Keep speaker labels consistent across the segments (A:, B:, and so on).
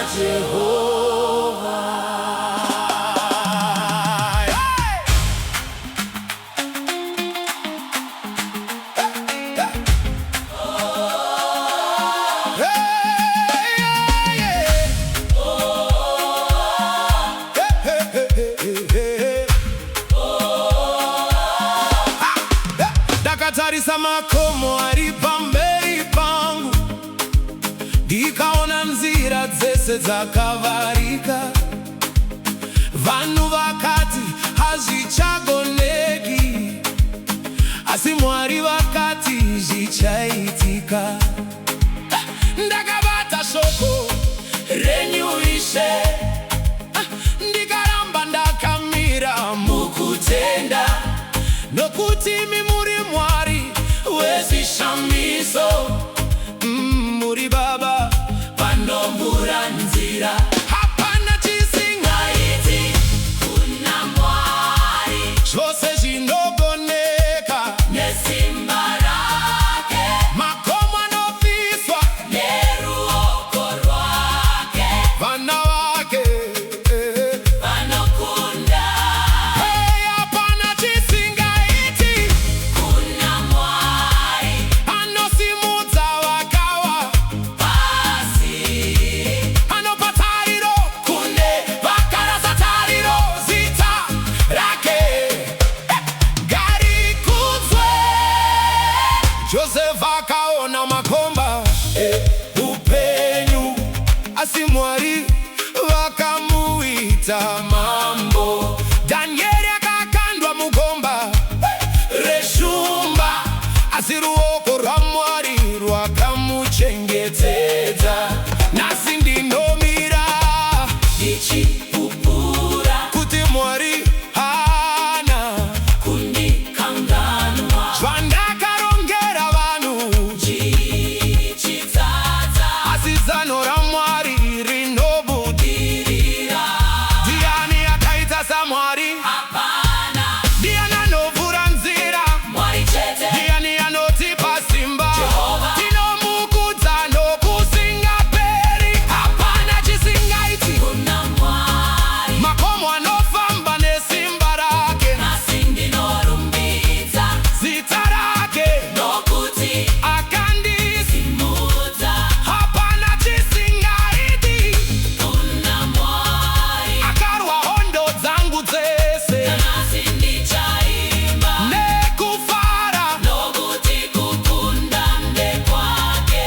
A: Jehova.
B: Dakatarisa makomo ari pamberi pangu, ndikaona nzira dzese dzakavarika. Vanhu vakati hazvichagoneki, asi Mwari vakati zvichaitika. Ndakabata shoko renyu Ishe, ndikaramba ndakamira mukutenda, nokuti imi muri Mwari wezvishamiso. Muri Baba vanombura nzira, hapana chisingaiti kuna Mwari. Zvose zvinogoneka nesimba rake, makomo anobviswa neruoko rwake. Vana vake vanokunda. Hapana chisingaiti kuna Mwari, anosimudza vakawa pasi, anopa tariro kune vakarasa tariro. Zita rake ngarikudzwe. Josefa akaona makomba upenyu, asi Mwari vakamuita mambo. Danieli akakandwa mugomba reshumba, asi ruoko rwaMwari rwakamuchengetedza. Nhasi ndinomira ndichipupura kuti Mwari hana kundikanganwa. Zvandakarongera vanhu zvichitadza, asi zano raMwari rinobudirira. Ndiani akaita saMwari? Hapana. Ndiani anovhura nzira? Mwari chete. Ndiani anotipa simba? Jehova. Tinomukudza nokusingaperi, hapana chisingaiti kuna Mwari. Makomo anofamba nesimba rake, nasi ndinorumbidza zita rake, nokuti akandisimudza. Hapana chisingaiti kuna Mwari, akarwa hondo dzangu dzese, nasi ndichaimba nekufara, nokuti kukunda ndekwake.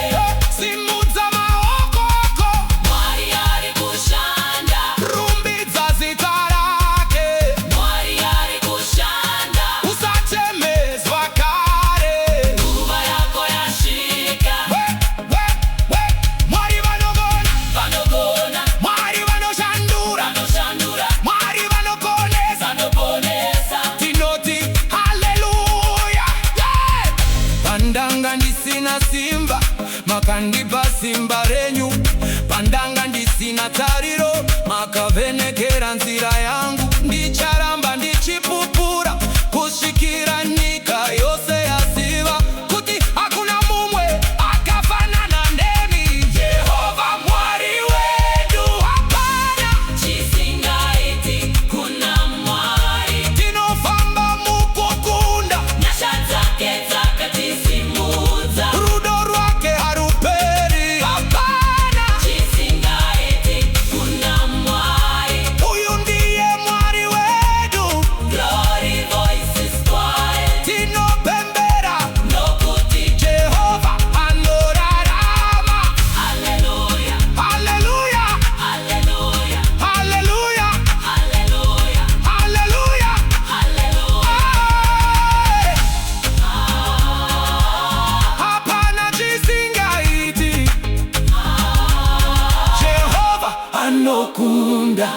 B: Simudza maoko ako, Mwari ari kushanda. Rumbidza zita rake, Mwari ari kushanda. Usachemedzwa kare, nguva yako yasvika. Mwari vanogona, vanogona. Mwari vanoshandura, vanoshandura. Mwari vanoponesa, vanoponesa. Tinoti haleluya. Pandanga ndisina simba, makandipa simba renyu. Pandanga ndisina tariro, makavhenekera nzira yangu. Ndicharamba ndichipupura kusvikira nyika yose yaziva kuti hakuna mumwe akafanana nemi. Jehova Mwari wedu, hapana chisingaiti kuna Mwari. Tinofamba mukukunda, nyasha dzake dzakatisimudza. Rudo rwake haruperi, hapana chisingaiti kuna Mwari. Uyu ndiye Mwari wedu, glory voices choir. Tinopembera nokuti Jehova anorarama. Haleluya, haleluya, haleluya, haleluya, haleluya, haleluya, haleluya. Hapana chisingaiti, Jehova anokunda.